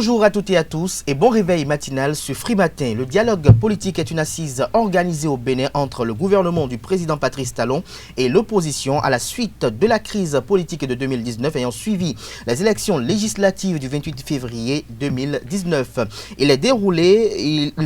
Bonjour à toutes et à tous et bon réveil matinal sur Free Matin. Le dialogue politique est une assise organisée au Bénin entre le gouvernement du président Patrice Talon et l'opposition à la suite de la crise politique de 2019 ayant suivi les élections législatives du 28 février 2019. Il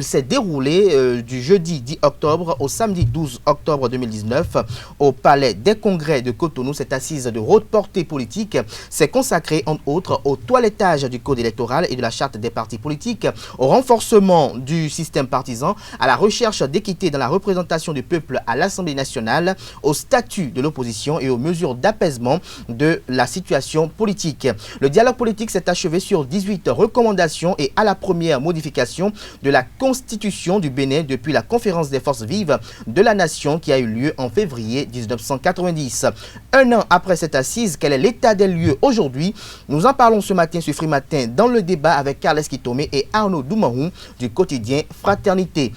s'est déroulé du jeudi 10 octobre au samedi 12 octobre 2019 au Palais des Congrès de Cotonou. Cette assise de haute portée politique s'est consacrée entre autres au toilettage du code électoral et de la charte des partis politiques, au renforcement du système partisan, à la recherche d'équité dans la représentation du peuple à l'Assemblée nationale, au statut de l'opposition et aux mesures d'apaisement de la situation politique. Le dialogue politique s'est achevé sur 18 recommandations et à la première modification de la Constitution du Bénin depuis la conférence des forces vives de la nation qui a eu lieu en février 1990. Un an après cette assise, quel est l'état des lieux aujourd'hui? Nous en parlons ce matin sur Free Matin dans le débat avec Carles Kitomé et Arnaud Doumahou du quotidien Fraternité.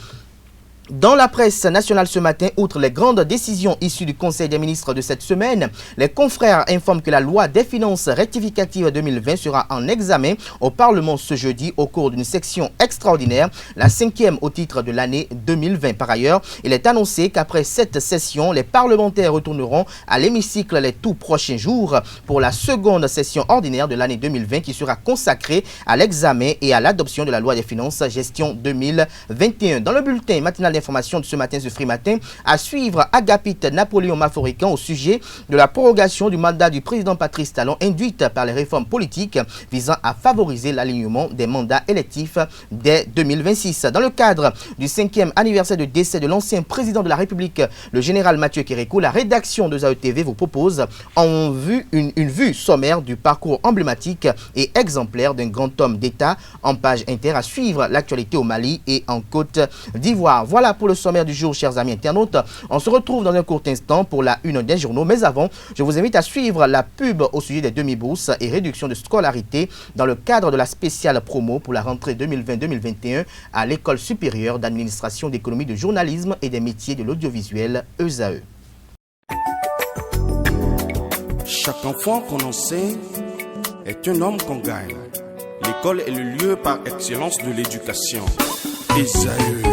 Dans la presse nationale ce matin, outre les grandes décisions issues du Conseil des ministres de cette semaine, les confrères informent que la loi des finances rectificative 2020 sera en examen au Parlement ce jeudi au cours d'une section extraordinaire, la 5e au titre de l'année 2020. Par ailleurs, il est annoncé qu'après cette session, les parlementaires retourneront à l'hémicycle les tout prochains jours pour la seconde session ordinaire de l'année 2020 qui sera consacrée à l'examen et à l'adoption de la loi des finances gestion 2021. Dans le bulletin matinal d'information de ce matin sur Free Matin, à suivre Agapite Napoléon Maforican au sujet de la prorogation du mandat du président Patrice Talon induite par les réformes politiques visant à favoriser l'alignement des mandats électifs dès 2026. Dans le cadre du 5e anniversaire de décès de l'ancien président de la République, le général Mathieu Kérékou, la rédaction de ZAE-TV vous propose une vue sommaire du parcours emblématique et exemplaire d'un grand homme d'État en page inter à suivre l'actualité au Mali et en Côte d'Ivoire. Voilà pour le sommaire du jour, chers amis internautes. On se retrouve dans un court instant pour la une des journaux. Mais avant, je vous invite à suivre la pub au sujet des demi-bourses et réduction de scolarité dans le cadre de la spéciale promo pour la rentrée 2020-2021 à l'École supérieure d'administration d'économie de journalisme et des métiers de l'audiovisuel ESAE. Chaque enfant qu'on enseigne est un homme qu'on gagne. L'école est le lieu par excellence de l'éducation. ESAE.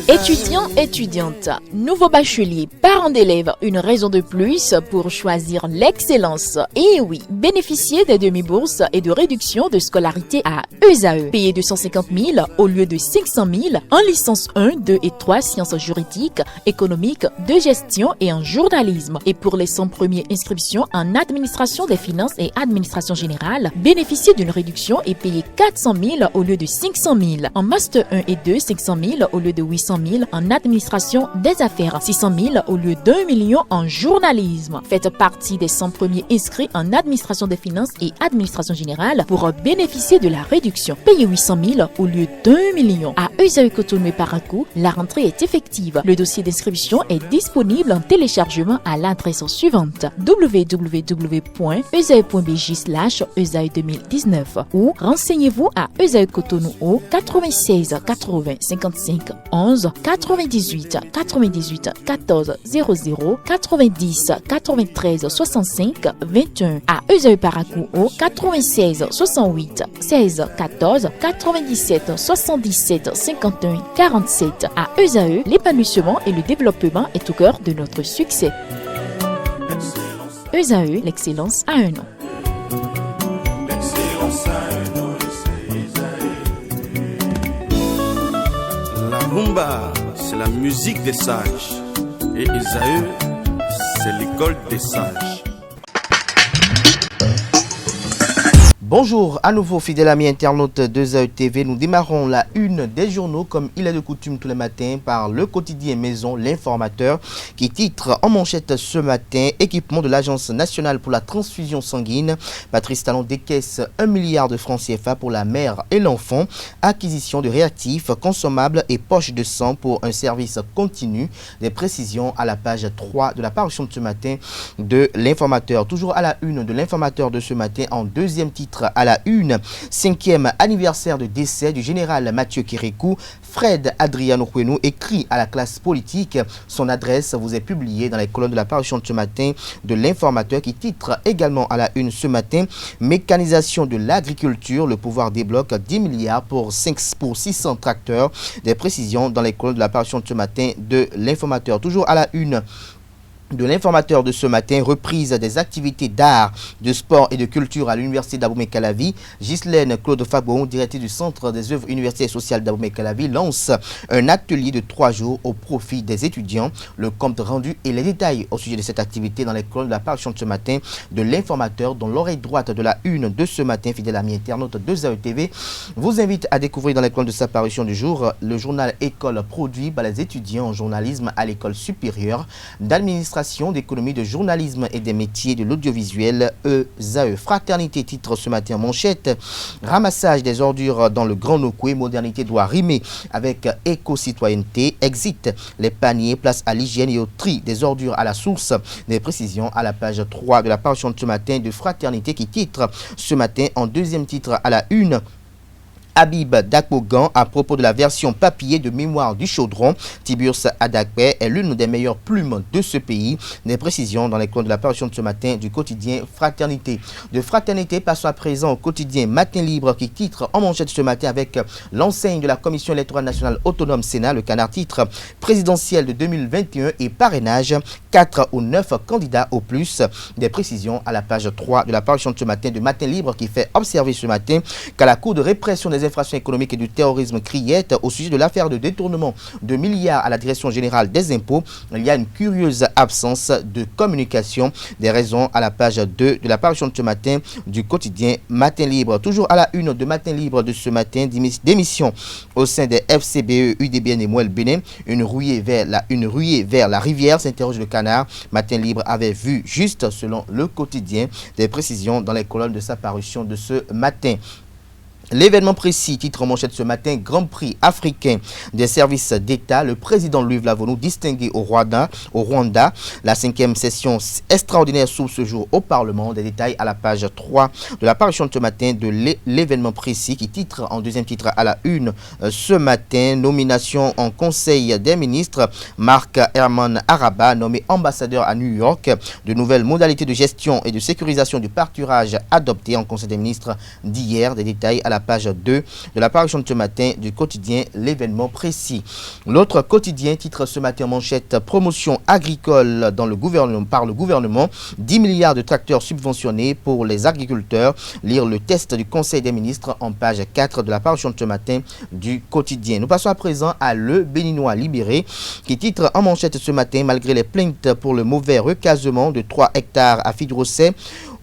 Étudiants, étudiantes, nouveaux bacheliers, parents d'élèves, une raison de plus pour choisir l'excellence. Et oui, bénéficier des demi-bourses et de réduction de scolarité à ESAE. Payer 250 000 au lieu de 500 000 en licence 1, 2 et 3 sciences juridiques, économiques, de gestion et en journalisme. Et pour les 100 premières inscriptions en administration des finances et administration générale, bénéficier d'une réduction et payer 400 000 au lieu de 500 000. En master 1 et 2, 500 000 au lieu de 800 000 en administration des affaires, 600 000 au lieu d'1 million en journalisme. Faites partie des 100 premiers inscrits en administration des finances et administration générale pour bénéficier de la réduction. Payez 800 000 au lieu d'1 million. À ESAE Cotonou et Parakou, la rentrée est effective. Le dossier d'inscription est disponible en téléchargement à l'adresse suivante www.esae.bj/ESAE2019 ou renseignez-vous à ESAE Cotonou au 96 80 55 11 98 98 14 00 90 93 65 21 à ESAE Parakou au 96 68 16 14 97 77 51 47 à ESAE, l'épanouissement et le développement est au cœur de notre succès. ESAE, l'excellence a un nom. La rumba, c'est la musique des sages. Et ESAE, c'est l'école des sages. Bonjour à nouveau fidèles amis internautes de ZAE-TV. Nous démarrons la une des journaux comme il est de coutume tous les matins par le quotidien Maison, l'informateur qui titre en manchette ce matin équipement de l'Agence nationale pour la transfusion sanguine. Patrice Talon décaisse 1 milliard de francs CFA pour la mère et l'enfant. Acquisition de réactifs, consommables et poches de sang pour un service continu. Des précisions à la page 3 de la parution de ce matin de l'informateur. Toujours à la une de l'informateur de ce matin en deuxième titre titre à la une. 5e anniversaire de décès du général Mathieu Kérékou. Fred Adriano Kwenu écrit à la classe politique. Son adresse vous est publiée dans les colonnes de la parution de ce matin de l'Informateur qui titre également à la une ce matin. Mécanisation de l'agriculture, le pouvoir débloque 10 milliards pour 600 tracteurs. Des précisions dans les colonnes de la parution de ce matin de l'Informateur. Toujours à la une de l'Informateur de ce matin, reprise des activités d'art, de sport et de culture à l'université d'Abomey-Calavi. Ghislaine Claude Fabon, directrice du Centre des œuvres universitaires et sociales d'Abomey-Calavi, lance un atelier de 3 jours au profit des étudiants. Le compte rendu et les détails au sujet de cette activité dans les colonnes de la parution de ce matin de l'Informateur, dont l'oreille droite de la une de ce matin, fidèle ami internaute de ZAE TV, vous invite à découvrir dans les colonnes de sa parution du jour le journal École produit par les étudiants en journalisme à l'école supérieure d'administration d'économie, de journalisme et des métiers de l'audiovisuel ESAE. Fraternité titre ce matin en manchette. Ramassage des ordures dans le Grand Nokoué. Modernité doit rimer avec éco-citoyenneté. Exit les paniers, place à l'hygiène et au tri des ordures à la source. Des précisions à la page 3 de la parution de ce matin de Fraternité qui titre ce matin en deuxième titre à la une. Habib Dakbogan à propos de la version papier de Mémoire du Chaudron. Tiburce Adakpe est l'une des meilleures plumes de ce pays. Des précisions dans les colonnes de la parution de ce matin du quotidien Fraternité. De Fraternité, passons à présent au quotidien Matin Libre qui titre en manchette ce matin avec l'enseigne de la Commission électorale nationale autonome Sénat. Le canard titre présidentiel de 2021 et parrainage 4 ou 9 candidats au plus. Des précisions à la page 3 de la parution de ce matin de Matin Libre qui fait observer ce matin qu'à la Cour de répression des infractions économiques et du terrorisme criette au sujet de l'affaire de détournement de milliards à la Direction générale des impôts, il y a une curieuse absence de communication. Des raisons à la page 2 de la parution de ce matin du quotidien Matin Libre. Toujours à la une de Matin Libre de ce matin, démission au sein des FCBE, UDBN et Mouel Bénin, une ruée vers la rivière, s'interroge le canard. Matin Libre avait vu juste selon le quotidien. Des précisions dans les colonnes de sa parution de ce matin. L'événement précis, titre en manchette ce matin, Grand Prix africain des services d'État, le président Louis Vlavonou distingué au Rwanda. La 5e session extraordinaire s'ouvre ce jour au Parlement. Des détails à la page 3 de la parution de ce matin de l'événement précis qui titre en deuxième titre à la une ce matin, nomination en Conseil des ministres, Marc Herman Araba nommé ambassadeur à New York, de nouvelles modalités de gestion et de sécurisation du pâturage adoptées en Conseil des ministres d'hier. Des détails à la page 2 de la parution de ce matin du quotidien L'événement précis. L'autre quotidien titre ce matin en manchette promotion agricole dans le gouvernement, par le gouvernement, 10 milliards de tracteurs subventionnés pour les agriculteurs. Lire le test du Conseil des ministres en page 4 de la parution de ce matin du quotidien. Nous passons à présent à Le Béninois libéré qui titre en manchette ce matin malgré les plaintes pour le mauvais recasement de 3 hectares à Fidrocet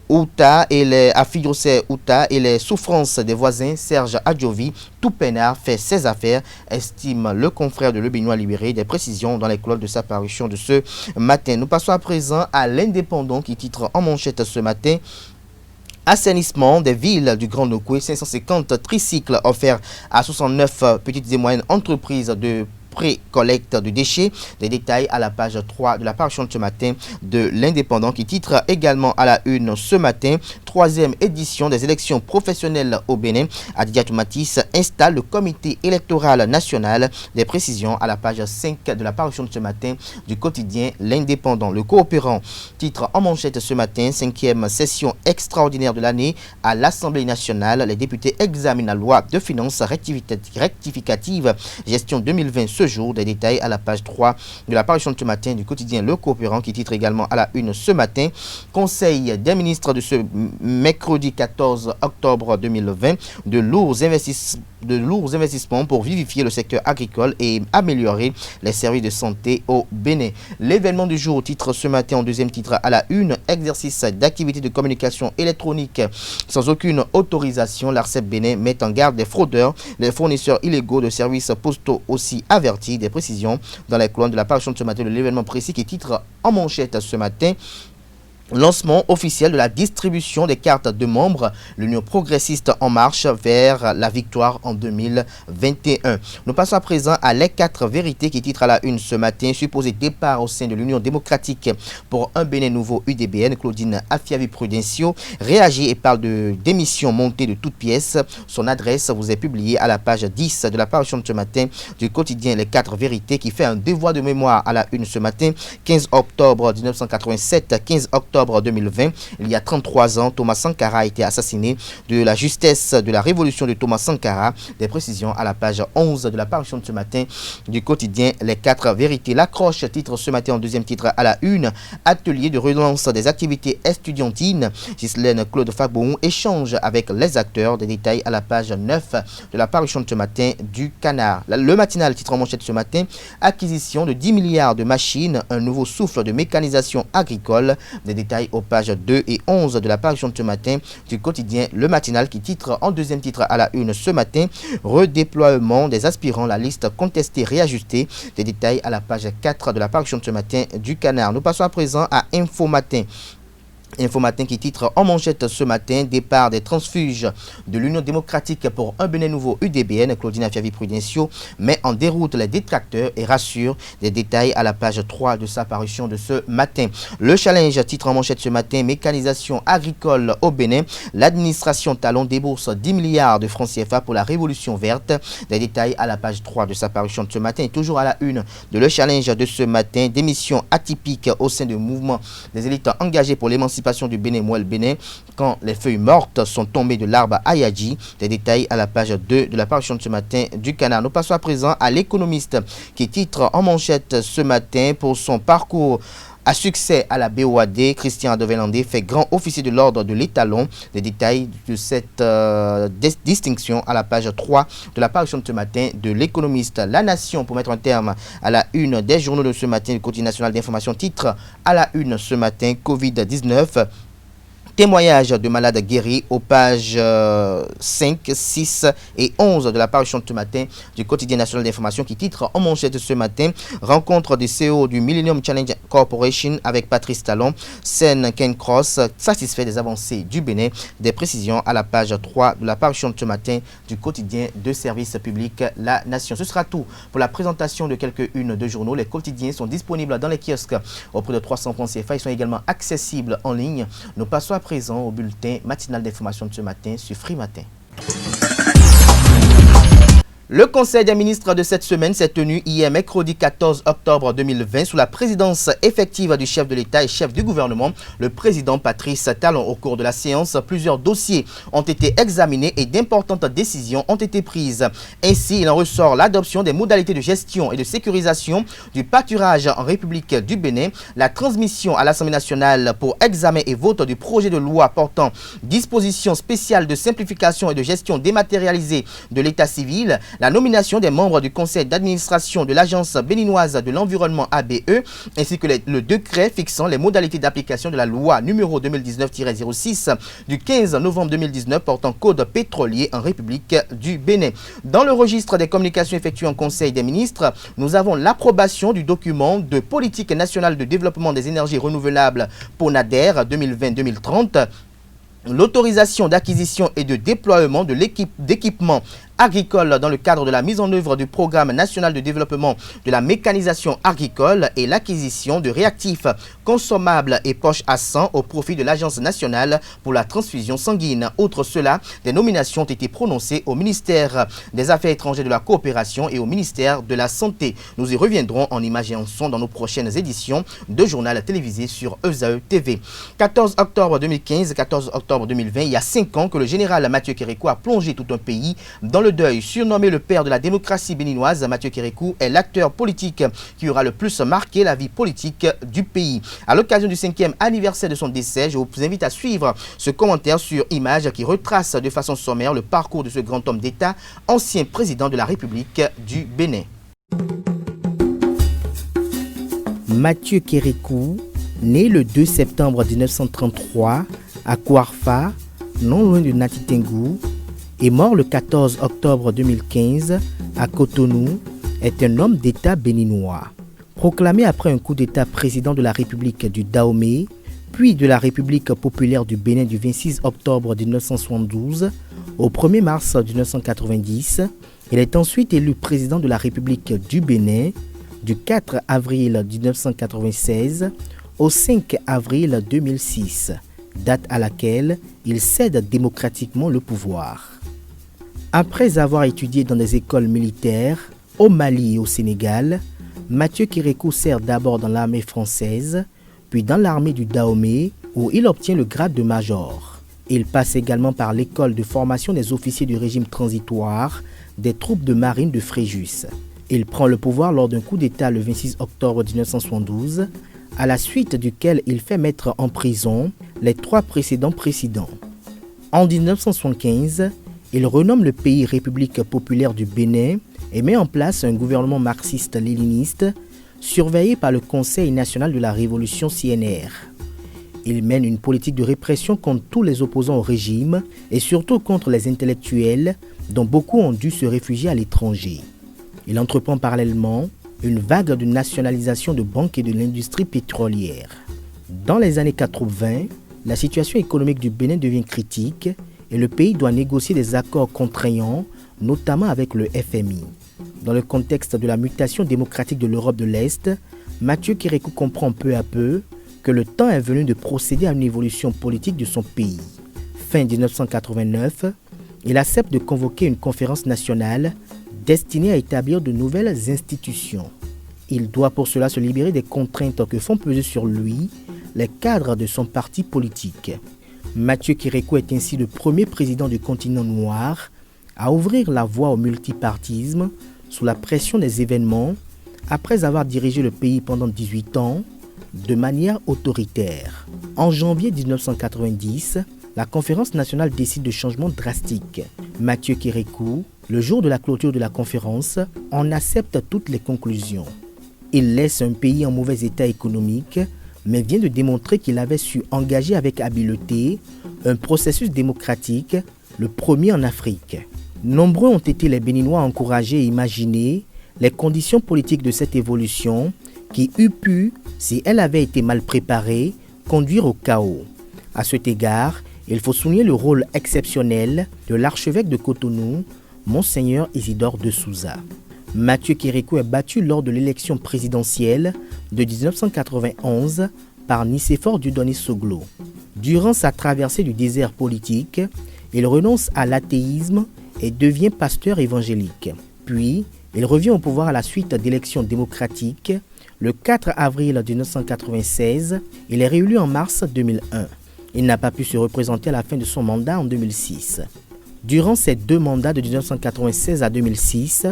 Outa et les souffrances des voisins, Serge Adjovi, tout peinard fait ses affaires, estime le confrère de Le Béninois libéré. Des précisions dans les colonnes de sa parution de ce matin. Nous passons à présent à l'Indépendant qui titre en manchette ce matin. Assainissement des villes du Grand Nokoué, 550 tricycles offerts à 69 petites et moyennes entreprises de pré-collecte de déchets. Des détails à la page 3 de la parution de ce matin de l'Indépendant qui titre également à la une ce matin, 3e édition des élections professionnelles au Bénin. Adiatou Matisse installe le comité électoral national. Des précisions à la page 5 de la parution de ce matin du quotidien L'Indépendant. Le coopérant titre en manchette ce matin, 5e session extraordinaire de l'année à l'Assemblée nationale. Les députés examinent la loi de finances rectificative gestion 2020 ce jour. Des détails à la page 3 de la parution de ce matin du quotidien Le Coopérant qui titre également à la une ce matin, Conseil des ministres de ce mercredi 14 octobre 2020, de lourds investissements pour vivifier le secteur agricole et améliorer les services de santé au Bénin. L'événement du jour titre ce matin en deuxième titre à la une, exercice d'activité de communication électronique sans aucune autorisation. L'ARCEP Bénin met en garde des fraudeurs, les fournisseurs illégaux de services postaux aussi avertis. Des précisions dans les colonnes de la parution de ce matin de l'événement précis qui titre en manchette ce matin. Lancement officiel de la distribution des cartes de membres, l'Union progressiste en marche vers la victoire en 2021. Nous passons à présent à les 4 vérités qui titrent à la une ce matin. Supposé départ au sein de l'Union démocratique pour un Bénin nouveau UDBN. Claudine Afiavi-Prudencio réagit et parle de démission montée de toutes pièces. Son adresse vous est publiée à la page 10 de la parution de ce matin du quotidien Les 4 vérités qui fait un devoir de mémoire à la une ce matin. 15 octobre 1987, 15 octobre 2020, il y a 33 ans, Thomas Sankara a été assassiné. De la justesse de la révolution de Thomas Sankara, des précisions à la page 11 de la parution de ce matin du quotidien Les 4 vérités. L'accroche titre ce matin en deuxième titre à la une, atelier de relance des activités estudiantines. Ghislaine Claude Fabon échange avec les acteurs. Des détails à la page 9 de la parution de ce matin du Canard. Le matinal titre en manchette ce matin, acquisition de 10 milliards de machines, un nouveau souffle de mécanisation agricole. Des détails aux pages 2 et 11 de la parution de ce matin du quotidien Le Matinal qui titre en deuxième titre à la une ce matin, redéploiement des aspirants, la liste contestée réajustée. Des détails à la page 4 de la parution de ce matin du Canard. Nous passons à présent à Info Matin. Info Matin qui titre en manchette ce matin, départ des transfuges de l'Union démocratique pour un Bénin nouveau UDBN. Claudine Afiavi-Prudencio met en déroute les détracteurs et rassure. Des détails à la page 3 de sa parution de ce matin. Le challenge titre en manchette ce matin, mécanisation agricole au Bénin. L'administration Talon débourse 10 milliards de francs CFA pour la révolution verte. Des détails à la page 3 de sa parution de ce matin. Et toujours à la une de le challenge de ce matin, démission atypique au sein du mouvement des élites engagées pour l'émancipation du Bénin, Mouel Bénin, quand les feuilles mortes sont tombées de l'arbre Ayadji. Des détails à la page 2 de la parution de ce matin du Canard. Nous passons à présent à l'économiste qui titre en manchette ce matin pour son parcours à succès à la BOAD. Christian Adovelandé fait grand officier de l'ordre de l'étalon. Les détails de cette distinction à la page 3 de la parution de ce matin de l'économiste. La Nation, pour mettre un terme à la une des journaux de ce matin, le quotidien national d'information titre à la une ce matin, Covid-19. Témoignage de malades guéris aux pages 5, 6 et 11 de la parution de ce matin du quotidien national d'information qui titre en manchette ce matin, rencontre des CEO du Millennium Challenge Corporation avec Patrice Talon. Sen Ken Cross satisfait des avancées du Bénin. Des précisions à la page 3 de la parution de ce matin du quotidien de service public La Nation. Ce sera tout pour la présentation de quelques-unes de journaux. Les quotidiens sont disponibles dans les kiosques au prix de 300 francs CFA. Ils sont également accessibles en ligne. Nous passons à présent au bulletin matinal d'information de ce matin sur Free Matin. Le Conseil des ministres de cette semaine s'est tenu hier mercredi 14 octobre 2020 sous la présidence effective du chef de l'État et chef du gouvernement, le président Patrice Talon. Au cours de la séance, plusieurs dossiers ont été examinés et d'importantes décisions ont été prises. Ainsi, il en ressort l'adoption des modalités de gestion et de sécurisation du pâturage en République du Bénin, la transmission à l'Assemblée nationale pour examen et vote du projet de loi portant dispositions spéciales de simplification et de gestion dématérialisée de l'état civil, la nomination des membres du conseil d'administration de l'Agence béninoise de l'environnement ABE, ainsi que le décret fixant les modalités d'application de la loi numéro 2019-06 du 15 novembre 2019 portant code pétrolier en République du Bénin. Dans le registre des communications effectuées en conseil des ministres, nous avons l'approbation du document de politique nationale de développement des énergies renouvelables PONADER 2020-2030, l'autorisation d'acquisition et de déploiement de d'équipements agricole dans le cadre de la mise en œuvre du programme national de développement de la mécanisation agricole et l'acquisition de réactifs consommables et poches à sang au profit de l'Agence nationale pour la transfusion sanguine. Outre cela, des nominations ont été prononcées au ministère des Affaires étrangères et de la coopération et au ministère de la Santé. Nous y reviendrons en images et en son dans nos prochaines éditions de journal télévisé sur ESAE TV. 14 octobre 2015, 14 octobre 2020, il y a 5 ans que le général Mathieu Kérékou a plongé tout un pays dans le deuil. Surnommé le père de la démocratie béninoise, Mathieu Kérékou est l'acteur politique qui aura le plus marqué la vie politique du pays. À l'occasion du 5e anniversaire de son décès, je vous invite à suivre ce commentaire sur Image qui retrace de façon sommaire le parcours de ce grand homme d'État, ancien président de la République du Bénin. Mathieu Kérékou, né le 2 septembre 1933 à Kouarfa, non loin de Natitengou, est mort le 14 octobre 2015 à Cotonou, est un homme d'État béninois. Proclamé après un coup d'État président de la République du Dahomey, puis de la République populaire du Bénin du 26 octobre 1972 au 1er mars 1990. Il est ensuite élu président de la République du Bénin du 4 avril 1996 au 5 avril 2006, date à laquelle il cède démocratiquement le pouvoir. Après avoir étudié dans des écoles militaires au Mali et au Sénégal, Mathieu Kérékou sert d'abord dans l'armée française, puis dans l'armée du Dahomey, où il obtient le grade de major. Il passe également par l'école de formation des officiers du régime transitoire des troupes de marine de Fréjus. Il prend le pouvoir lors d'un coup d'État le 26 octobre 1972, à la suite duquel il fait mettre en prison les 3 précédents présidents. En 1975, il renomme le pays République populaire du Bénin et met en place un gouvernement marxiste-léniniste surveillé par le Conseil national de la Révolution CNR. Il mène une politique de répression contre tous les opposants au régime et surtout contre les intellectuels dont beaucoup ont dû se réfugier à l'étranger. Il entreprend parallèlement une vague de nationalisation de banques et de l'industrie pétrolière. Dans les années 80, la situation économique du Bénin devient critique et le pays doit négocier des accords contraignants, notamment avec le FMI. Dans le contexte de la mutation démocratique de l'Europe de l'Est, Mathieu Kérékou comprend peu à peu que le temps est venu de procéder à une évolution politique de son pays. Fin 1989, il accepte de convoquer une conférence nationale destinée à établir de nouvelles institutions. Il doit pour cela se libérer des contraintes que font peser sur lui les cadres de son parti politique. Mathieu Kérékou est ainsi le premier président du continent noir à ouvrir la voie au multipartisme sous la pression des événements après avoir dirigé le pays pendant 18 ans de manière autoritaire. En janvier 1990, la conférence nationale décide de changements drastiques. Mathieu Kérékou, le jour de la clôture de la conférence, en accepte toutes les conclusions. Il laisse un pays en mauvais état économique, mais vient de démontrer qu'il avait su engager avec habileté un processus démocratique, le premier en Afrique. Nombreux ont été les Béninois encouragés à imaginer les conditions politiques de cette évolution qui eût pu, si elle avait été mal préparée, conduire au chaos. À cet égard, il faut souligner le rôle exceptionnel de l'archevêque de Cotonou, Monseigneur Isidore de Souza. Mathieu Kérékou est battu lors de l'élection présidentielle de 1991 par Nicéphore Dieudonné Soglo. Durant sa traversée du désert politique, il renonce à l'athéisme et devient pasteur évangélique. Puis, il revient au pouvoir à la suite d'élections démocratiques. Le 4 avril 1996, il est réélu en mars 2001. Il n'a pas pu se représenter à la fin de son mandat en 2006. Durant ces 2 mandats de 1996 à 2006,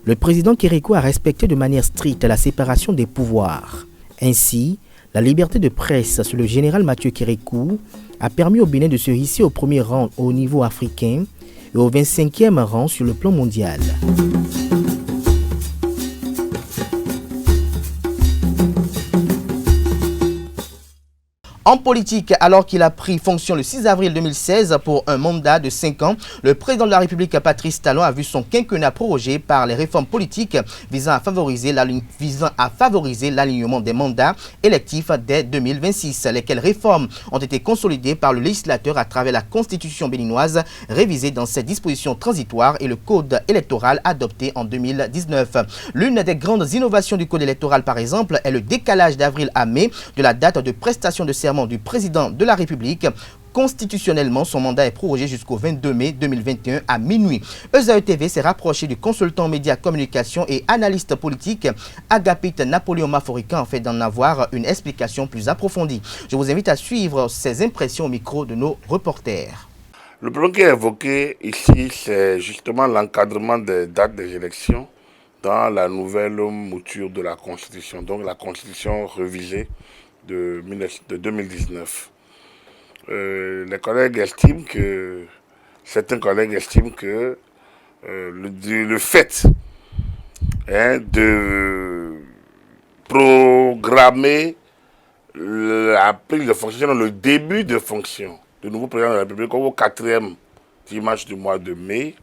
le président Kérékou a respecté de manière stricte la séparation des pouvoirs. Ainsi, la liberté de presse sous le général Mathieu Kérékou a permis au Bénin de se hisser au premier rang au niveau africain et au 25e rang sur le plan mondial. En politique, alors qu'il a pris fonction le 6 avril 2016 pour un mandat de 5 ans, le président de la République, Patrice Talon, a vu son quinquennat prorogé par les réformes politiques visant à favoriser l'alignement des mandats électifs dès 2026. Lesquelles réformes ont été consolidées par le législateur à travers la Constitution béninoise révisée dans ses dispositions transitoires et le code électoral adopté en 2019. L'une des grandes innovations du code électoral, par exemple, est le décalage d'avril à mai de la date de prestation de serment du président de la République. Constitutionnellement, son mandat est prorogé jusqu'au 22 mai 2021 à minuit. ESAE TV s'est rapproché du consultant média communication et analyste politique Agapite Napoléon Maforica afin d'en avoir une explication plus approfondie. Je vous invite à suivre ses impressions au micro de nos reporters. Le problème qui est évoqué ici, c'est justement l'encadrement des dates des élections dans la nouvelle mouture de la Constitution, donc la Constitution révisée de 2019. Les collègues estiment que, certains collègues estiment que le fait de programmer la prise de fonction, le début de fonction du nouveau président de la République au 4e dimanche du mois de mai,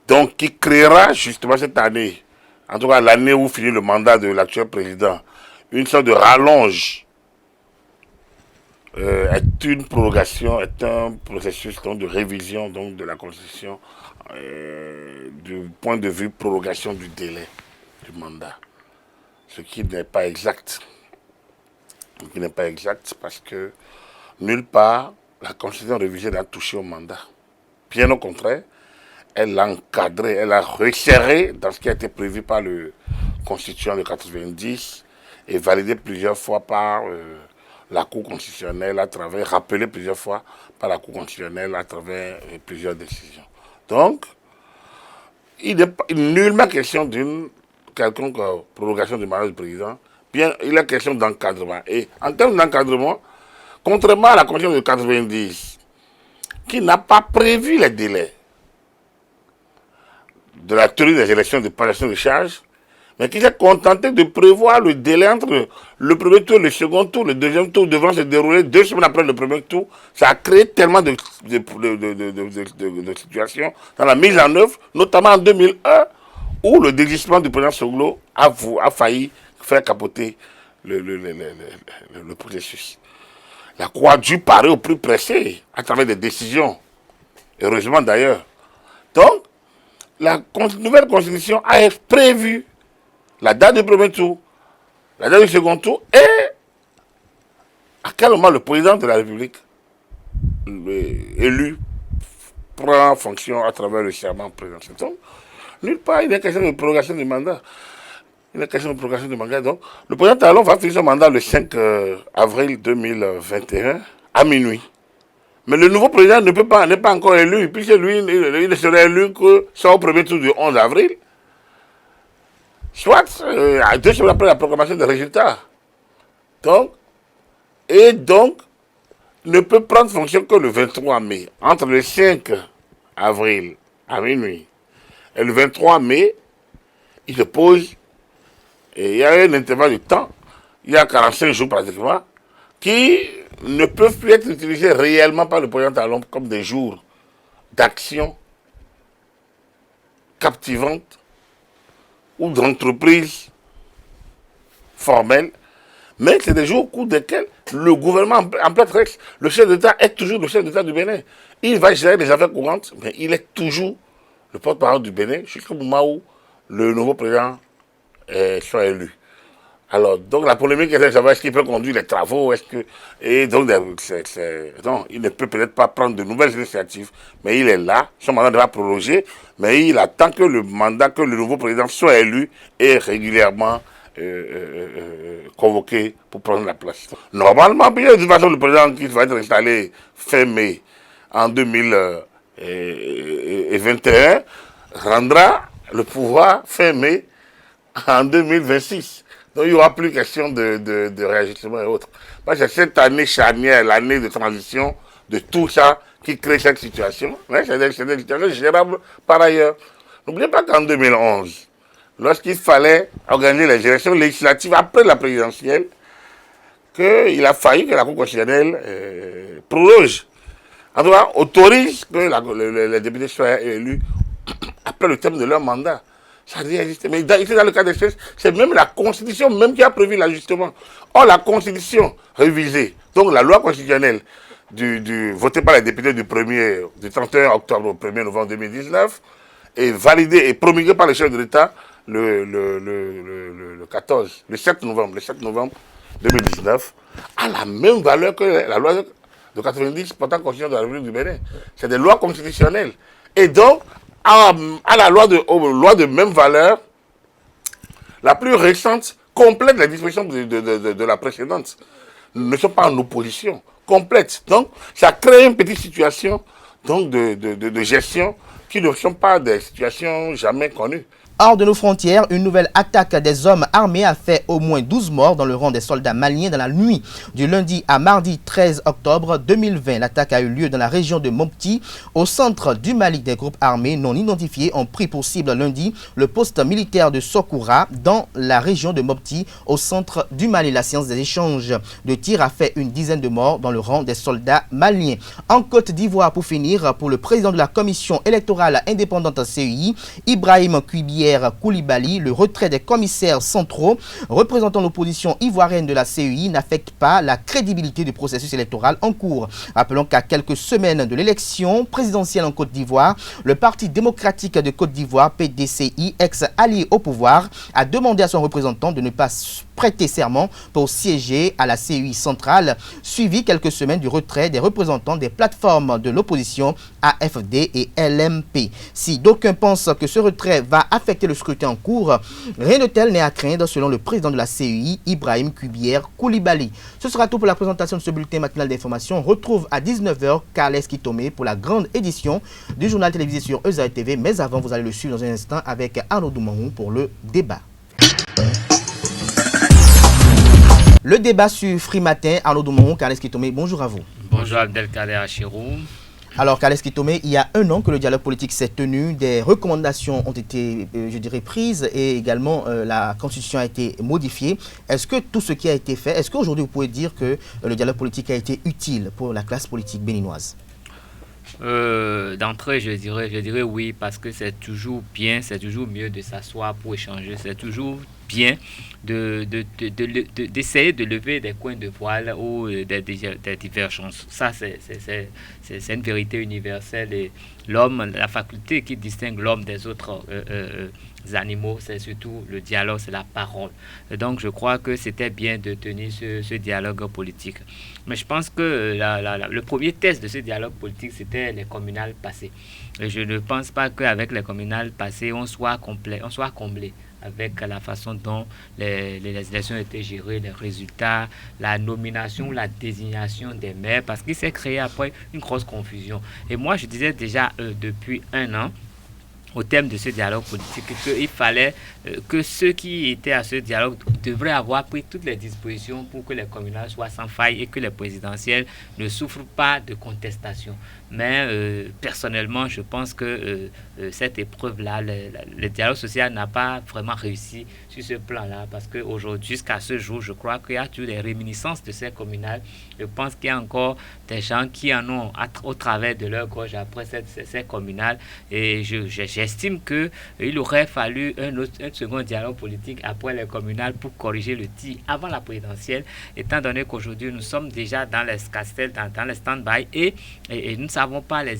donc qui créera justement cette année, en tout cas l'année où finit le mandat de l'actuel président, une sorte de rallonge est une prorogation, est un processus donc, de révision donc, de la Constitution du point de vue prorogation du délai du mandat. Ce qui n'est pas exact. Ce qui n'est pas exact parce que nulle part la Constitution révisée n'a touché au mandat. Bien au contraire, elle l'a encadré, elle a resserré dans ce qui a été prévu par le Constitution de 90 et validé plusieurs fois par la Cour constitutionnelle rappelé plusieurs fois par la Cour constitutionnelle à travers plusieurs décisions. Donc, il n'est nullement question d'une quelconque prorogation du mandat du président, bien il est question d'encadrement. Et en termes d'encadrement, contrairement à la Constitution de 90, qui n'a pas prévu les délais de la tenue des élections de passation de charge, mais qui s'est contenté de prévoir le délai entre le premier tour et le second tour. Le deuxième tour devant se dérouler 2 semaines après le premier tour. Ça a créé tellement de situations dans la mise en œuvre, notamment en 2001, où le désistement du président Soglo a failli faire capoter le processus. La Cour a dû parer au plus pressé à travers des décisions, heureusement d'ailleurs. Donc, la nouvelle constitution a prévu la date du premier tour, la date du second tour et à quel moment le président de la République élu prend fonction à travers le serment présidentiel. Donc, nulle part, il y a question de prorogation du mandat. Il y a question de prorogation du mandat. Donc, le président Talon va finir son mandat le 5 avril 2021 à minuit. Mais le nouveau président n'est pas encore élu, puisque lui, il ne serait élu que soit au premier tour du 11 avril, soit 2 semaines après la proclamation des résultats. Donc, ne peut prendre fonction que le 23 mai. Entre le 5 avril à minuit et le 23 mai, il se pose, et il y a un intervalle de temps, il y a 45 jours pratiquement, qui ne peuvent plus être utilisés réellement par le président Talon comme des jours d'action captivante ou d'entreprise formelle, mais c'est des jours au cours desquels le gouvernement en plein texte, le chef d'État est toujours le chef d'État du Bénin. Il va gérer les affaires courantes, mais il est toujours le porte-parole du Bénin jusqu'au moment où le nouveau président soit élu. Alors, donc la polémique est de savoir est-ce qu'il peut conduire les travaux, non, il ne peut peut-être pas prendre de nouvelles initiatives, mais il est là, son mandat va prolonger, mais il attend que le nouveau président soit élu et régulièrement convoqué pour prendre la place. Normalement, bien de toute façon, le président qui va être installé fin mai en 2021 rendra le pouvoir fin mai en 2026. Donc il n'y aura plus question de réajustement et autres. Parce que cette année charnière, l'année de transition, de tout ça qui crée cette situation, c'est des situations gérables par ailleurs. N'oubliez pas qu'en 2011, lorsqu'il fallait organiser les élections législatives après la présidentielle, qu'il a fallu que la Cour constitutionnelle proroge, en tout cas autorise que les députés soient élus après le terme de leur mandat. Ça a déjà existé. Mais ici, dans le cas d'espèce, c'est même la Constitution même qui a prévu l'ajustement. Or, la Constitution révisée, donc la loi constitutionnelle votée par les députés du 31 octobre au 1er novembre 2019, est validée et promulguée par le chef de l'État le 7 novembre 2019, a la même valeur que la loi de 90 portant constitution de la République du Bénin. C'est des lois constitutionnelles. Et donc, à la loi de même valeur, la plus récente complète les dispositions de la précédente. Nous ne sommes pas en opposition complète. Donc, ça crée une petite situation donc, de gestion qui ne sont pas des situations jamais connues. Hors de nos frontières, une nouvelle attaque des hommes armés a fait au moins 12 morts dans le rang des soldats maliens dans la nuit du lundi à mardi 13 octobre 2020. L'attaque a eu lieu dans la région de Mopti, au centre du Mali. Des groupes armés non identifiés ont pris pour cible lundi le poste militaire de Sokoura dans la région de Mopti, au centre du Mali. La séance des échanges de tirs a fait une dizaine de morts dans le rang des soldats maliens. En Côte d'Ivoire, pour finir, pour le président de la commission électorale indépendante CEI, Ibrahim Kuibié, Kubière Koulibaly, le retrait des commissaires centraux représentant l'opposition ivoirienne de la CEI n'affecte pas la crédibilité du processus électoral en cours. Rappelons qu'à quelques semaines de l'élection présidentielle en Côte d'Ivoire, le Parti démocratique de Côte d'Ivoire, PDCI, ex-allié au pouvoir, a demandé à son représentant de ne pas prêter serment pour siéger à la CEI centrale, suivi quelques semaines du retrait des représentants des plateformes de l'opposition AFD et LMP. Si d'aucuns pensent que ce retrait va affecter le scrutin en cours, rien de tel n'est à craindre selon le président de la CEI, Ibrahim Kubière Koulibaly. Ce sera tout pour la présentation de ce bulletin matinal d'information. On retrouve à 19h Carles Kitome pour la grande édition du journal télévisé sur Ezaï TV. Mais avant, vous allez le suivre dans un instant avec Arnaud Doumarou pour le débat. Le débat sur Free Matin, Arnaud Doumarou, Carles Kitome, bonjour à vous. Bonjour Abdelkader Achirou. Alors, Carles Kitome, il y a un an que le dialogue politique s'est tenu, des recommandations ont été, je dirais, prises et également la constitution a été modifiée. Est-ce que tout ce qui a été fait, est-ce qu'aujourd'hui vous pouvez dire que le dialogue politique a été utile pour la classe politique béninoise? D'entrée, je dirais oui, parce que c'est toujours bien, c'est toujours mieux de s'asseoir pour échanger, c'est toujours bien d'essayer de lever des coins de voile ou des divergences. Ça, c'est une vérité universelle et l'homme, la faculté qui distingue l'homme des autres animaux, c'est surtout le dialogue, c'est la parole. Et donc, je crois que c'était bien de tenir ce dialogue politique. Mais je pense que le premier test de ce dialogue politique, c'était les communales passées. Et je ne pense pas qu'avec les communales passées, on soit comblé avec la façon dont les élections étaient gérées, les résultats, la nomination, la désignation des maires, parce qu'il s'est créé après une grosse confusion. Et moi, je disais déjà depuis un an, au thème de ce dialogue politique, qu'il fallait que ceux qui étaient à ce dialogue devraient avoir pris toutes les dispositions pour que les communales soient sans faille et que les présidentielles ne souffrent pas de contestation. Mais personnellement, je pense que cette épreuve-là, le dialogue social n'a pas vraiment réussi sur ce plan-là, parce qu'aujourd'hui, jusqu'à ce jour, je crois qu'il y a toujours des réminiscences de ces communales. Je pense qu'il y a encore des gens qui en ont au travers de leur gorge après ces communales. Et j'estime qu'il aurait fallu un second dialogue politique après les communales pour corriger le tir avant la présidentielle, étant donné qu'aujourd'hui, nous sommes déjà dans les castels, dans les stand-by et nous ne savons pas le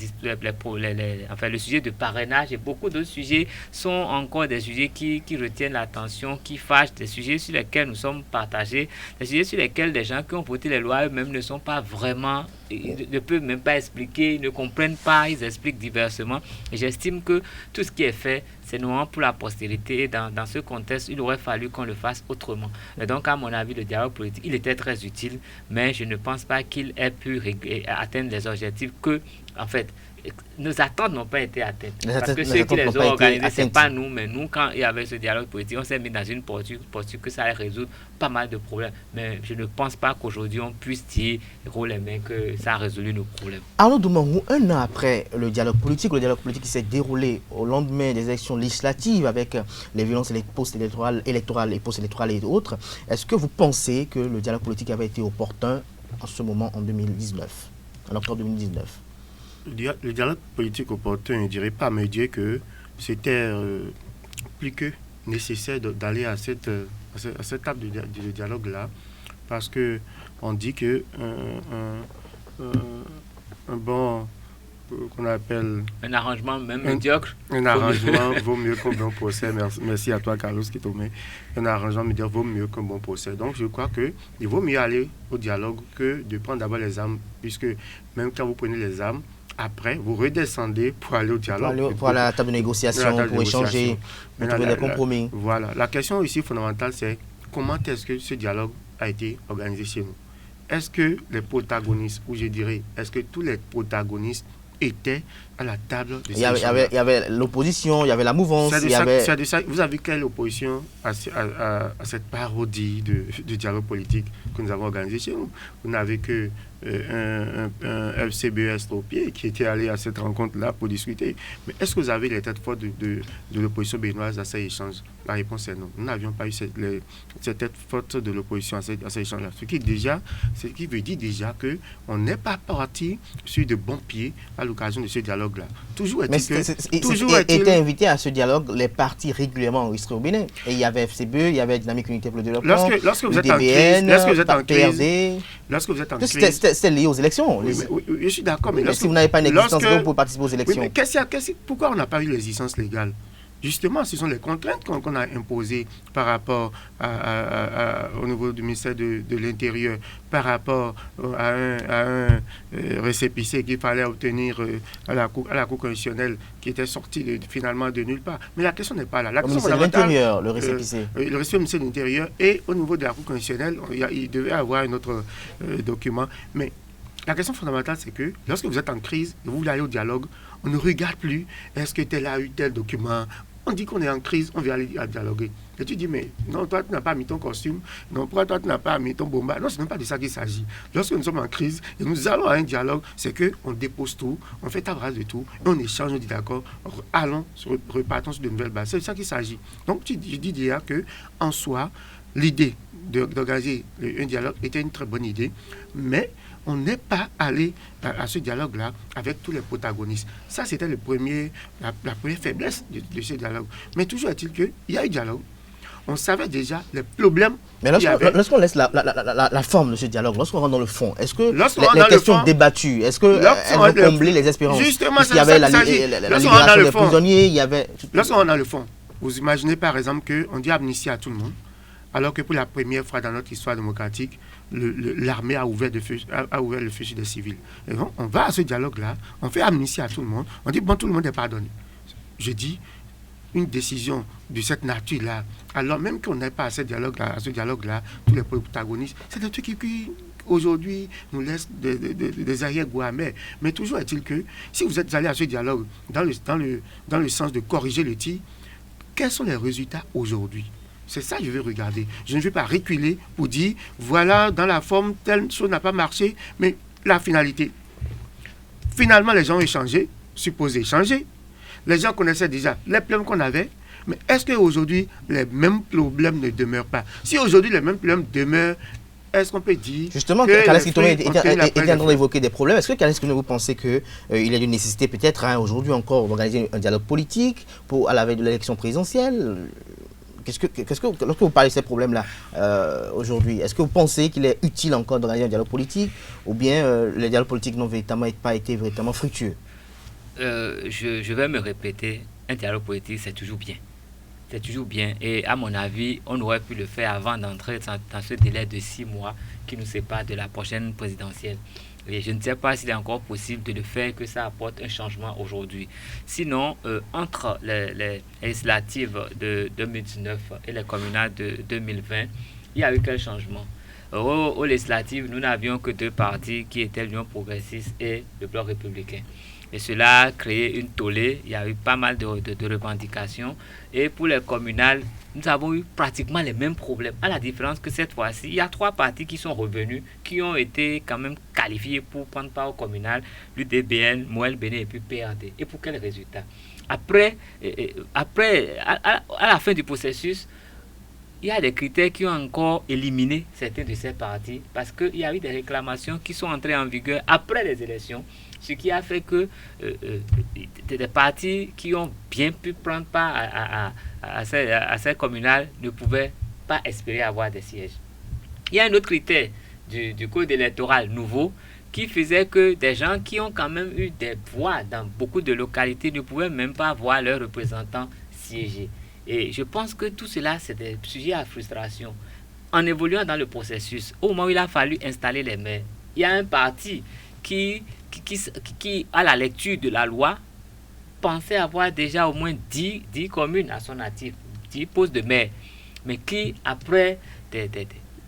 sujet de parrainage et beaucoup d'autres sujets sont encore des sujets qui retiennent l'attention, qui fâchent, des sujets sur lesquels nous sommes partagés, des sujets sur lesquels des gens qui ont voté les lois eux-mêmes ne sont pas vraiment, ils ne peuvent même pas expliquer, ils ne comprennent pas, ils expliquent diversement. Et j'estime que tout ce qui est fait, c'est notamment pour la postérité. Et dans ce contexte, il aurait fallu qu'on le fasse autrement. Et donc, à mon avis, le dialogue politique, il était très utile, mais je ne pense pas qu'il ait pu atteindre les objectifs que, en fait, nos attentes n'ont pas été atteintes. Parce que ceux qui les ont organisés, ce n'est pas nous, mais nous, quand il y avait ce dialogue politique, on s'est mis dans une posture que ça allait résoudre pas mal de problèmes. Mais je ne pense pas qu'aujourd'hui, on puisse dire, les mains, que ça a résolu nos problèmes. Arnaud Doumarou, un an après le dialogue politique qui s'est déroulé au lendemain des élections législatives avec les violences post-électorales et post-électorales et autres, est-ce que vous pensez que le dialogue politique avait été opportun en ce moment en 2019, en octobre 2019? Le dialogue politique opportun, je ne dirais pas, mais je dirais que c'était plus que nécessaire d'aller à cette table de dialogue-là, parce qu'on dit que un bon, qu'on appelle... Un arrangement même médiocre. Un arrangement vaut mieux qu'un bon procès. Merci à toi, Carlos Kitome. Un arrangement médiocre vaut mieux qu'un bon procès. Donc, je crois qu'il vaut mieux aller au dialogue que de prendre d'abord les armes, puisque même quand vous prenez les armes, après, vous redescendez pour aller au dialogue. Pour aller à la table de négociation, pour échanger, pour trouver des compromis. Voilà. La question ici fondamentale, c'est comment est-ce que ce dialogue a été organisé chez nous? Est-ce que les protagonistes, ou je dirais, est-ce que tous les protagonistes étaient à la table de il y avait l'opposition, il y avait la mouvance. Vous avez quelle opposition à cette parodie de dialogue politique que nous avons organisé chez nous? Vous n'avez que un FCBS au pied qui était allé à cette rencontre-là pour discuter. Mais est-ce que vous avez les têtes fortes de l'opposition béninoise à ces échanges? La réponse est non. Nous n'avions pas eu cette tête forte de l'opposition à ces échanges-là. Ce qui veut dire déjà qu'on n'est pas parti sur de bons pieds à l'occasion de ce dialogue-là. Toujours étaient invités à ce dialogue les partis régulièrement enregistrés au Bénin. Et il y avait FCBE, il y avait Dynamique Unité pour le Développement, lorsque vous êtes DBN, PRD. Lorsque vous êtes en crise, c'est lié aux élections. Oui, je suis d'accord. Mais si vous n'avez pas une existence légale pour participer aux élections. Oui, mais pourquoi on n'a pas eu l'existence légale? Justement, ce sont les contraintes qu'on a imposées par rapport au niveau du ministère de l'Intérieur, par rapport à un récépissé qu'il fallait obtenir à la Cour constitutionnelle qui était sorti finalement de nulle part. Mais la question n'est pas là. La question de l'Intérieur, le récépissé. Le récépissé du ministère de l'Intérieur et au niveau de la Cour constitutionnelle, il devait avoir un autre document. Mais la question fondamentale, c'est que lorsque vous êtes en crise et vous voulez aller au dialogue, on ne regarde plus est-ce que tel a eu tel document. On dit qu'on est en crise, on vient aller dialoguer. Et tu dis, mais non, toi, tu n'as pas mis ton costume. Non, pourquoi toi, tu n'as pas mis ton bomba? Non, ce n'est pas de ça qu'il s'agit. Lorsque nous sommes en crise et nous allons à un dialogue, c'est qu'on dépose tout, on fait table rase de tout, et on échange, on dit d'accord, repartons sur de nouvelles bases. C'est de ça qu'il s'agit. Donc, je dis déjà qu'en soi, l'idée d'organiser un dialogue était une très bonne idée, mais on n'est pas allé à ce dialogue-là avec tous les protagonistes. Ça, c'était la première faiblesse de ce dialogue. Mais toujours est-il qu'il y a eu dialogue. On savait déjà les problèmes. Mais lorsqu'on laisse la forme de ce dialogue, lorsqu'on rentre dans le fond, est-ce que les questions débattues, est-ce qu'elles vont combler les espérances? Justement, il y avait la libération des prisonniers, il y avait... Lorsqu'on rentre dans le fond, vous imaginez par exemple qu'on dit amnistie à tout le monde, alors que pour la première fois dans notre histoire démocratique, l'armée a ouvert le feu sur des civils. Et donc, on va à ce dialogue-là, on fait amnistie à tout le monde, on dit, bon, tout le monde est pardonné. Je dis, une décision de cette nature-là, alors même qu'on n'est pas à ce dialogue-là, tous les protagonistes, c'est des trucs qui aujourd'hui, nous laissent des arrière-goûts amers. Mais toujours est-il que, si vous êtes allé à ce dialogue dans le sens de corriger le tir, quels sont les résultats aujourd'hui? C'est ça que je vais regarder. Je ne vais pas reculer pour dire, voilà, dans la forme, telle chose n'a pas marché, mais la finalité. Finalement, les gens ont échangé, supposé échanger. Les gens connaissaient déjà les problèmes qu'on avait, mais est-ce qu'aujourd'hui, les mêmes problèmes ne demeurent pas? Si aujourd'hui, les mêmes problèmes demeurent, est-ce qu'on peut dire... Justement, Kalash Kitome était en train d'évoquer des problèmes. Est-ce que Kalash Kitome, vous pensez qu'il y a une nécessité peut-être aujourd'hui encore d'organiser un dialogue politique à la veille de l'élection présidentielle? Lorsque vous parlez de ces problèmes-là aujourd'hui, est-ce que vous pensez qu'il est utile encore d'organiser un dialogue politique ou bien les dialogues politiques n'ont pas été véritablement fructueux? Je vais me répéter, un dialogue politique, c'est toujours bien. C'est toujours bien. Et à mon avis, on aurait pu le faire avant d'entrer dans ce délai de 6 mois qui nous sépare de la prochaine présidentielle. Et je ne sais pas s'il est encore possible de le faire, que ça apporte un changement aujourd'hui. Sinon, entre les législatives de 2019 et les communales de 2020, il y a eu quel changement? Aux législatives, nous n'avions que 2 partis qui étaient l'Union progressiste et le Bloc républicain. Et cela a créé une tollée, il y a eu pas mal de revendications. Et pour les communales, nous avons eu pratiquement les mêmes problèmes. À la différence que cette fois-ci, il y a 3 partis qui sont revenus, qui ont été quand même qualifiés pour prendre part au communal, l'UDBN, Moël Béné et puis PRD. Et pour quel résultat? Après, à la fin du processus, il y a des critères qui ont encore éliminé certains de ces partis parce qu'il y a eu des réclamations qui sont entrées en vigueur après les élections, ce qui a fait que des partis qui ont bien pu prendre part à ces communales ne pouvaient pas espérer avoir des sièges. Il y a un autre critère du code électoral nouveau qui faisait que des gens qui ont quand même eu des voix dans beaucoup de localités ne pouvaient même pas voir leurs représentants siéger. Et je pense que tout cela, c'est des sujets à frustration. En évoluant dans le processus, au moment où il a fallu installer les maires, il y a un parti qui à la lecture de la loi, pensait avoir déjà au moins 10 communes à son actif, 10 postes de maire. Mais qui, après,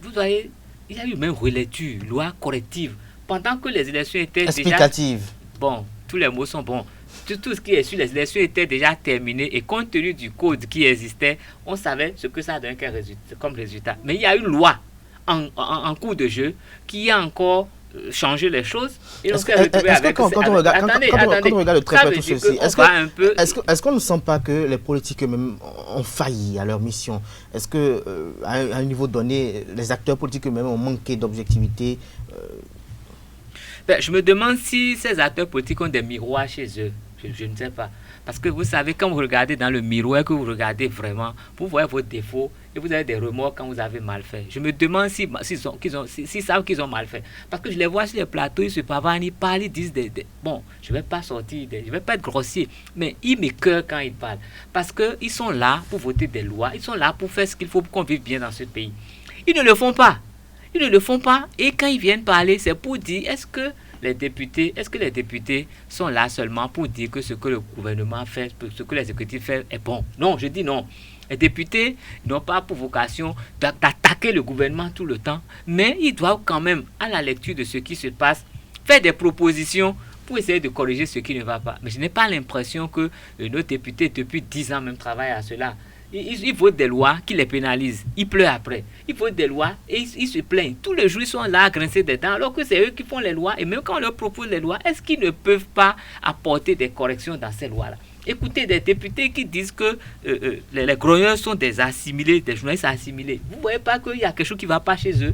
vous voyez, il y a eu même relecture, loi corrective, pendant que les élections étaient explicative. Déjà... Bon, tous les mots sont bons. Tout ce qui est sur les élections était déjà terminé et compte tenu du code qui existait, on savait ce que ça donnait comme résultat. Mais il y a une loi en cours de jeu qui a encore changer les choses. Et Est-ce que quand on regarde le très près tout ceci, est-ce qu'on ne sent pas que les politiques eux-mêmes ont failli à leur mission? Est-ce que à un niveau donné, les acteurs politiques eux-mêmes ont manqué d'objectivité? Je me demande si ces acteurs politiques ont des miroirs chez eux. Je ne sais pas. Parce que vous savez, quand vous regardez dans le miroir, que vous regardez vraiment, vous voyez vos défauts et vous avez des remords quand vous avez mal fait. Je me demande s'ils savent qu'ils ont mal fait. Parce que je les vois sur les plateaux, ils se pavanent, ils parlent, ils disent bon, je ne vais pas sortir, je ne vais pas être grossier, mais ils m'écœurent quand ils parlent. Parce qu'ils sont là pour voter des lois, ils sont là pour faire ce qu'il faut pour qu'on vive bien dans ce pays. Ils ne le font pas. Ils ne le font pas. Et quand ils viennent parler, c'est pour dire, est-ce que les députés sont là seulement pour dire que ce que le gouvernement fait, ce que l'exécutif fait est bon? Non, je dis non. Les députés n'ont pas pour vocation d'attaquer le gouvernement tout le temps, mais ils doivent quand même, à la lecture de ce qui se passe, faire des propositions pour essayer de corriger ce qui ne va pas. Mais je n'ai pas l'impression que nos députés, depuis 10 ans même, travaillent à cela. Ils votent des lois qui les pénalisent. Ils pleurent après. Ils votent des lois et ils se plaignent. Tous les jours, ils sont là à grincer des dents, alors que c'est eux qui font les lois. Et même quand on leur propose les lois, est-ce qu'ils ne peuvent pas apporter des corrections dans ces lois-là? Écoutez, des députés qui disent que les grogneurs sont des assimilés, des journalistes assimilés. Vous ne voyez pas qu'il y a quelque chose qui ne va pas chez eux?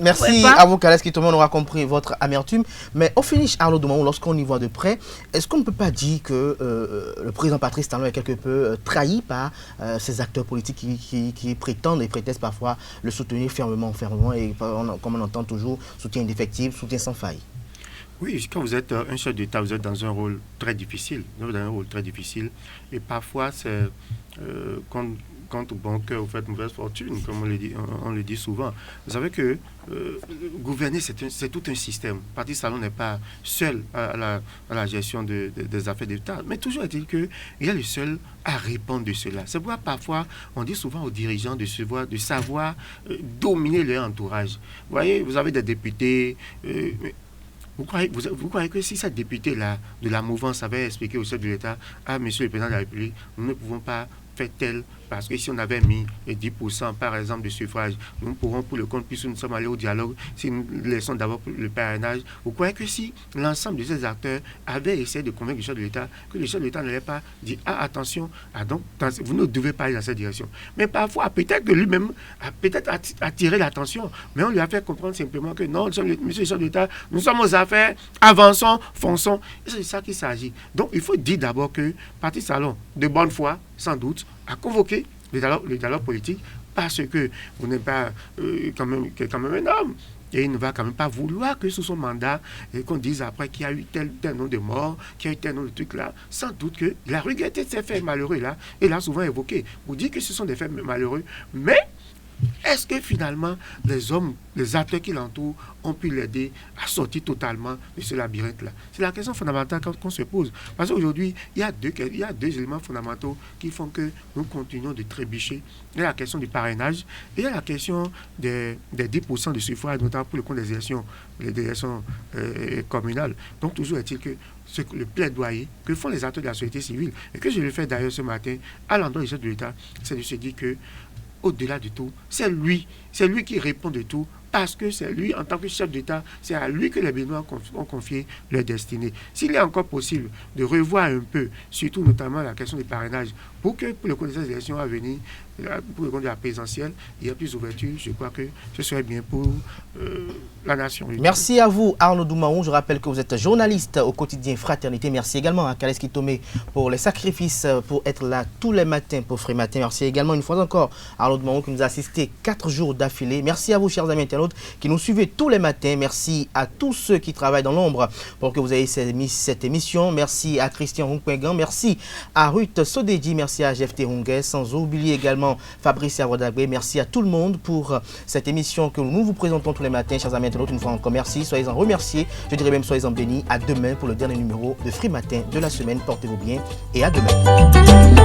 Merci à vous, Kaleski Tomé, on aura compris votre amertume. Mais au finish, Arnaud Doumaou, lorsqu'on y voit de près, est-ce qu'on ne peut pas dire que le président Patrice Talon est quelque peu trahi par ces acteurs politiques qui prétendent et prétestent parfois le soutenir fermement, et comme on entend toujours, soutien indéfectible, soutien sans faille? Oui, quand vous êtes un chef d'État, vous êtes dans un rôle très difficile. Et parfois, c'est quand au bon cœur, vous faites mauvaise fortune, comme on le dit souvent. Vous savez que gouverner, c'est tout un système. Patrice Talon n'est pas seul à la gestion des affaires d'État, mais toujours est-il qu'il est le seul à répondre de cela. C'est pourquoi parfois, on dit souvent aux dirigeants de savoir dominer leur entourage. Vous voyez, vous avez des députés... Vous croyez que si cette députée-là de la mouvance avait expliqué au chef de l'État, monsieur le président de la République, nous ne pouvons pas faire tel, parce que si on avait mis 10% par exemple de suffrage, nous pourrons pour le compte, puisque nous sommes allés au dialogue, si nous laissons d'abord le parrainage, vous croyez que si l'ensemble de ces acteurs avaient essayé de convaincre le chef de l'État, que le chef de l'État n'allait pas dire, attention, donc, vous ne devez pas aller dans cette direction. Mais parfois, peut-être que lui-même a peut-être attiré l'attention, mais on lui a fait comprendre simplement que non, monsieur le chef de l'État, nous sommes aux affaires, avançons, fonçons. C'est de ça qu'il s'agit. Donc, il faut dire d'abord que Patrice Talon, de bonne foi, sans doute, a convoqué le dialogue politique parce que vous n'êtes pas quand même un homme. Et il ne va quand même pas vouloir que sous son mandat, qu'on dise après qu'il y a eu tel nombre de morts, qu'il y a eu tel nombre de trucs là. Sans doute qu'il a regretté ces faits malheureux là. Et l'a souvent évoqué. Vous dites que ce sont des faits malheureux. Mais est-ce que finalement les acteurs qui l'entourent ont pu l'aider à sortir totalement de ce labyrinthe-là? C'est la question fondamentale qu'on se pose. Parce qu'aujourd'hui, il y a deux éléments fondamentaux qui font que nous continuons de trébucher. Il y a la question du parrainage et il y a la question des 10% de suffrage, notamment pour le compte des élections communales. Donc toujours est-il que le plaidoyer que font les acteurs de la société civile, et que je le fais d'ailleurs ce matin à l'endroit du chef de l'État, c'est de se dire que au-delà de tout, c'est lui qui répond de tout, parce que c'est lui, en tant que chef d'État, c'est à lui que les Béninois ont confié leur destinée. S'il est encore possible de revoir un peu, surtout notamment la question du parrainage, pour que pour le compte des élections à venir, pour le compte de la présidentielle, il y a plus d'ouverture, je crois que ce serait bien pour la nation. Merci à vous, Arnaud Doumaou. Je rappelle que vous êtes journaliste au quotidien Fraternité. Merci également à Kaleski Tomé pour les sacrifices, pour être là tous les matins pour Free Matin. Merci également une fois encore à Arnaud Doumaou qui nous a assisté 4 jours d'affilée. Merci à vous, chers amis internautes, qui nous suivez tous les matins. Merci à tous ceux qui travaillent dans l'ombre pour que vous ayez cette émission. Merci à Christian Hongpengan. Merci à Ruth Sodedi. Merci à GFT Hongé. Sans oublier également Fabrice Avodagbe. Merci à tout le monde pour cette émission que nous vous présentons tous les matins, chers amis internautes. Une fois encore, merci. Soyez-en remerciés. Je dirais même soyez-en bénis. À demain pour le dernier numéro de Free Matin de la semaine. Portez-vous bien et à demain.